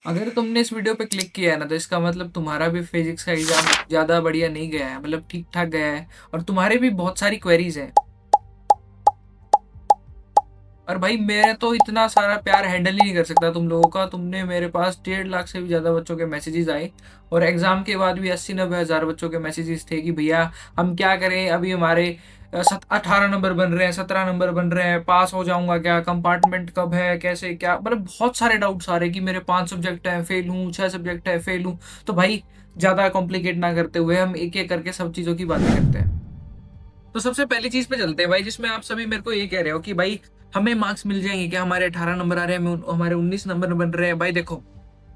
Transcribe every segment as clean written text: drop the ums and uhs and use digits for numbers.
अगर तुमने इस वीडियो पे क्लिक किया है ना, तो इसका मतलब तुम्हारा भी फिजिक्स का एग्जाम ज़्यादा बढ़िया नहीं गया है, मतलब ठीक ठाक गया है। और तुम्हारे भी बहुत सारी क्वेरीज हैं। और भाई मैं तो इतना सारा प्यार हैंडल ही नहीं कर सकता तुम लोगों का। तुमने मेरे पास 1.5 लाख से भी ज़्यादा बच्चों के मैसेजेस आए, और एग्ज़ाम के बाद भी 80-90 हज़ार बच्चों के मैसेजेस थे कि भैया हम क्या करें, अभी हमारे 18 नंबर बन रहे हैं, 17 नंबर बन रहे हैं, पास हो जाऊंगा क्या, कंपार्टमेंट कब है, कैसे क्या, मतलब बहुत सारे डाउट्स आ रहे हैं कि मेरे 5 सब्जेक्ट हैं फेल हूँ, 6 सब्जेक्ट है फेल हूँ। तो भाई ज़्यादा कॉम्प्लिकेट ना करते हुए हम एक एक करके सब चीज़ों की बातें करते हैं। तो सबसे पहली चीज पे चलते हैं भाई, जिसमें आप सभी मेरे को ये कह रहे हो कि भाई हमें मार्क्स मिल जाएंगे क्या, हमारे 18 नंबर आ रहे हैं, हमारे 19 नंबर बन रहे हैं। भाई देखो,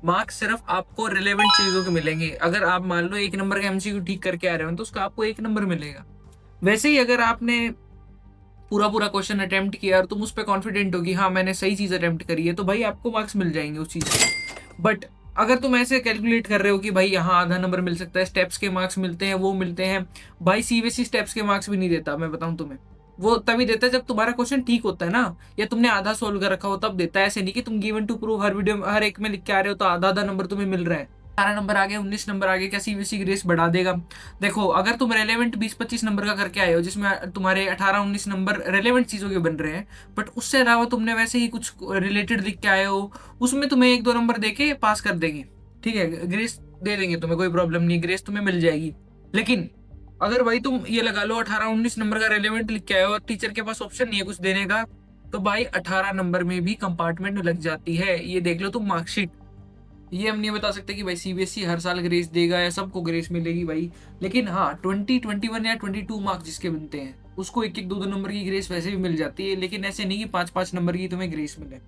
मार्क्स सिर्फ आपको रिलेवेंट चीजों के मिलेंगे। अगर आप मान लो 1 नंबर का एमसीक्यू ठीक करके आ रहे हो तो उसका आपको 1 नंबर मिलेगा। वैसे ही अगर आपने पूरा पूरा क्वेश्चन अटेम्प्ट किया और तुम उस पर कॉन्फिडेंट हो कि हाँ मैंने सही चीज अटेम्प्ट करी है, तो भाई आपको मार्क्स मिल जाएंगे उस चीज के। बट अगर तुम ऐसे कैलकुलेट कर रहे हो कि भाई यहाँ आधा नंबर मिल सकता है, स्टेप्स के मार्क्स मिलते हैं, वो मिलते हैं, भाई सीबीएसई स्टेप्स के मार्क्स भी नहीं देता, मैं बताऊं तुम्हें। वो तभी देता है जब तुम्हारा क्वेश्चन ठीक होता है ना, या तुमने आधा सोल्व कर रखा हो तब देता है। ऐसे नहीं कि तुम गिवन टू प्रूव हर वीडियो में हर एक में लिख के आ रहे हो तो आधा आधा नंबर तुम्हें मिल रहा है। 18 नंबर आ गए, 19 नंबर आ गए, क्या सीबीएसई ग्रेस बढ़ा देगा? देखो, अगर तुम रेलेवेंट 20-25 नंबर का करके आए हो, जिसमें तुम्हारे 18-19 नंबर रेलेवेंट चीजों के बन रहे हैं, बट उससे अलावा तुमने वैसे ही कुछ रिलेटेड लिख के आए हो, उसमें तुम्हें 1-2 नंबर देके पास कर देंगे। ठीक है, ग्रेस दे देंगे तुम्हें, कोई प्रॉब्लम नहीं, ग्रेस तुम्हें मिल जाएगी। लेकिन अगर भाई तुम ये लगा लो 18-19 नंबर का रेलेवेंट लिख के आए हो और टीचर के पास ऑप्शन नहीं है कुछ देने का, तो भाई 18 नंबर में भी कंपार्टमेंट लग जाती है। ये देख लो तुम मार्कशीट। ये हम नहीं बता सकते कि भाई सीबीएसई हर साल ग्रेस देगा या सबको ग्रेस मिलेगी भाई। लेकिन हाँ, 20, 21 या 22 मार्क्स जिसके बनते हैं उसको 1-1, 2-2 नंबर की ग्रेस वैसे भी मिल जाती है। लेकिन ऐसे नहीं कि 5-5 नंबर की तुम्हें ग्रेस मिले।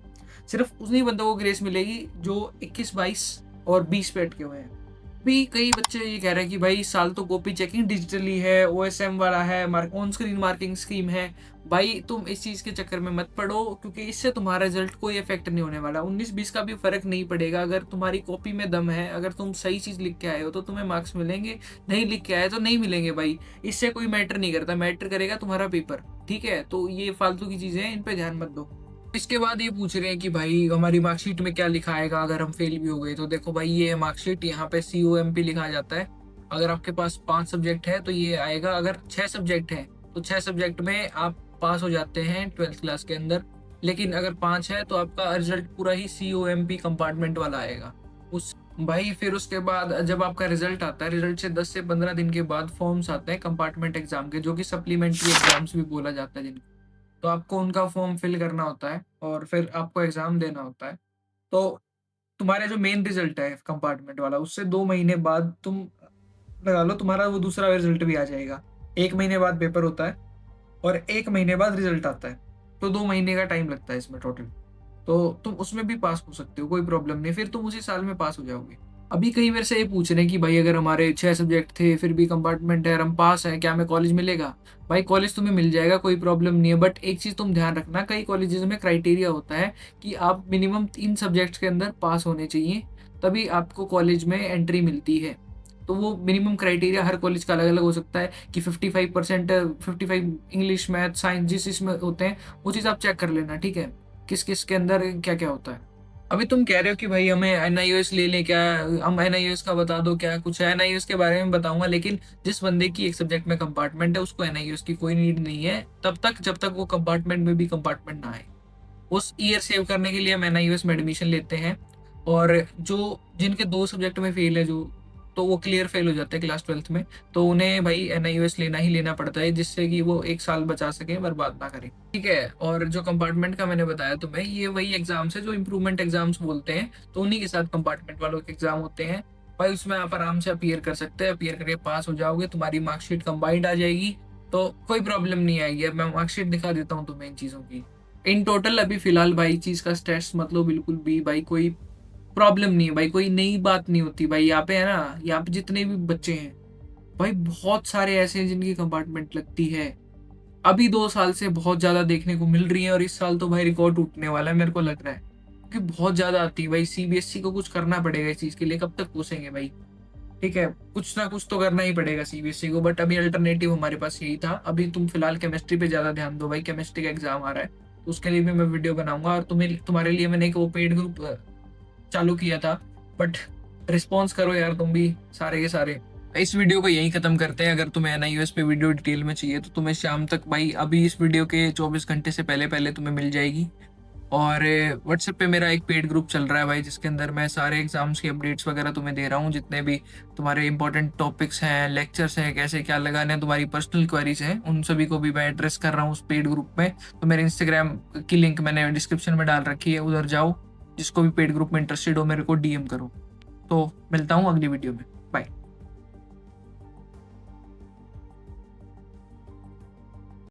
सिर्फ उन्हीं बंदों को ग्रेस मिलेगी जो 21, 22 और 20 पे अटके हुए हैं। भी कई बच्चे ये कह रहे हैं कि भाई इस साल तो कॉपी चेकिंग डिजिटली है, ओएसएम वाला है, ऑन स्क्रीन मार्किंग स्कीम है। भाई तुम इस चीज के चक्कर में मत पड़ो, क्योंकि इससे तुम्हारा रिजल्ट कोई इफेक्ट नहीं होने वाला। 19-20 का भी फर्क नहीं पड़ेगा। अगर तुम्हारी कॉपी में दम है, अगर तुम सही चीज लिख के आए हो तो तुम्हें मार्क्स मिलेंगे, नहीं लिख के आए तो नहीं मिलेंगे भाई। इससे कोई मैटर नहीं करता, मैटर करेगा तुम्हारा पेपर। ठीक है, तो ये फालतू की चीजें हैं, इन पे ध्यान मत दो। इसके बाद ये पूछ रहे हैं कि भाई हमारी मार्कशीट में क्या लिखा आएगा अगर हम फेल भी हो गए। तो देखो भाई, ये है मार्कशीट, यहाँ पे COMP लिखा जाता है। अगर आपके पास 5 सब्जेक्ट है तो ये आएगा। अगर 6 सब्जेक्ट है तो 6 सब्जेक्ट में आप पास हो जाते हैं 12th क्लास के अंदर। लेकिन अगर 5 है तो आपका रिजल्ट पूरा ही COMP कंपार्टमेंट वाला आएगा। उस भाई फिर उसके बाद जब आपका रिजल्ट आता है, रिजल्ट से 10 से 15 दिन के बाद फॉर्म्स आते हैं कंपार्टमेंट एग्जाम के, जो कि सप्लीमेंट्री एग्जाम्स भी बोला जाता है जिनको। तो आपको उनका फॉर्म फिल करना होता है और फिर आपको एग्जाम देना होता है। तो तुम्हारा जो मेन रिजल्ट है कंपार्टमेंट वाला, उससे 2 महीने बाद तुम लगा लो तुम्हारा वो दूसरा रिजल्ट भी आ जाएगा। 1 महीने बाद पेपर होता है और 1 महीने बाद रिजल्ट आता है। तो 2 महीने का टाइम लगता है इसमें टोटल। तो तुम उसमें भी पास हो सकते हो, कोई प्रॉब्लम नहीं, फिर तुम उसी साल में पास हो जाओगे। अभी कई मेरे से ये पूछ रहे हैं कि भाई अगर हमारे 6 सब्जेक्ट थे फिर भी कंपार्टमेंट है और हम पास हैं, क्या हमें कॉलेज मिलेगा? भाई कॉलेज तुम्हें मिल जाएगा, कोई प्रॉब्लम नहीं है। बट एक चीज़ तुम ध्यान रखना, कई कॉलेजेस में क्राइटेरिया होता है कि आप मिनिमम 3 सब्जेक्ट्स के अंदर पास होने चाहिए, तभी आपको कॉलेज में एंट्री मिलती है। तो वो मिनिमम क्राइटेरिया हर कॉलेज का अलग अलग हो सकता है कि 55%, 55 इंग्लिश, मैथ, साइंस जिस इसमें होते हैं वो चीज़ आप चेक कर लेना। ठीक है, किस किस के अंदर क्या क्या होता है। अभी तुम कह रहे हो कि भाई हमें NIOS ले लें क्या, हम NIOS का बता दो क्या कुछ है। NIOS के बारे में बताऊंगा, लेकिन जिस बंदे की एक सब्जेक्ट में कंपार्टमेंट है उसको NIOS की कोई नीड नहीं है तब तक जब तक वो कंपार्टमेंट में भी कंपार्टमेंट ना आए। उस ईयर सेव करने के लिए हम NIOS में एडमिशन लेते हैं। और जो जिनके 2 सब्जेक्ट में फेल है, जो तो वो क्लियर फेल हो जाते हैं क्लास 12th में, तो उन्हें भाई NIOS लेना ही लेना पड़ता है, जिससे कि वो 1 साल बचा सकें, बर्बाद ना करें। ठीक है, और जो कंपार्टमेंट का मैंने बताया तुम्हें, ये वही एग्जाम्स है जो इम्प्रूवमेंट एग्जाम्स बोलते हैं। तो उन्हीं के साथ कंपार्टमेंट वालों के एग्जाम होते हैं भाई। उसमें आप आराम से अपीयर कर सकते हैं, अपीयर करके पास हो जाओगे, तुम्हारी मार्कशीट कंबाइंड आ जाएगी, तो कोई प्रॉब्लम नहीं आएगी। अब मैं मार्कशीट दिखा देता हूँ तुम्हें इन चीज़ों की। इन टोटल अभी फिलहाल भाई चीज का स्ट्रेस मत लो बिल्कुल भी भाई, कोई प्रॉब्लम नहीं है भाई, कोई नई बात नहीं होती भाई। यहाँ पे है ना, यहाँ पे जितने भी बच्चे हैं भाई, बहुत सारे ऐसे हैं जिनकी कंपार्टमेंट लगती है। अभी 2 साल से बहुत ज्यादा देखने को मिल रही है, और इस साल तो भाई रिकॉर्ड टूटने वाला है मेरे को लग रहा है, क्योंकि बहुत ज्यादा आती है भाई। CBSE को कुछ करना पड़ेगा इस चीज के लिए, कब तक पूछेंगे भाई। ठीक है, कुछ ना कुछ तो करना ही पड़ेगा CBSE को, बट अभी अल्टरनेटिव हमारे पास यही था। अभी तुम फिलहाल केमिस्ट्री पे ज्यादा ध्यान दो भाई, केमिस्ट्री का एग्जाम आ रहा है, तो उसके लिए भी मैं वीडियो बनाऊंगा। और तुम्हें तुम्हारे लिए मैंने एक वो पेड ग्रुप चालू किया था, बट रिस्पॉन्स करो यार तुम भी सारे के सारे। इस वीडियो को यहीं खत्म करते हैं। अगर तुम्हें एनआईयूएस पे वीडियो डिटेल में चाहिए तो तुम्हें शाम तक भाई, अभी इस वीडियो के 24 घंटे से पहले पहले तुम्हें मिल जाएगी। और व्हाट्सएप पे मेरा एक पेड ग्रुप चल रहा है भाई, जिसके अंदर मैं सारे एग्जाम्स की अपडेट्स वगैरह तुम्हें दे रहा हूँ। जितने भी तुम्हारे इंपॉर्टेंट टॉपिक्स हैं, लेक्चर्स हैं, कैसे क्या लगाने हैं, तुम्हारी पर्सनल क्वेरीज हैं, उन सभी को भी मैं एड्रेस कर रहा हूँ उस पेड ग्रुप में। तो मेरे इंस्टाग्राम की लिंक मैंने डिस्क्रिप्शन में डाल रखी है, उधर जाओ। जिसको भी पेड ग्रुप में इंटरेस्टेड हो मेरे को डीएम करो। तो मिलता हूँ अगली वीडियो में।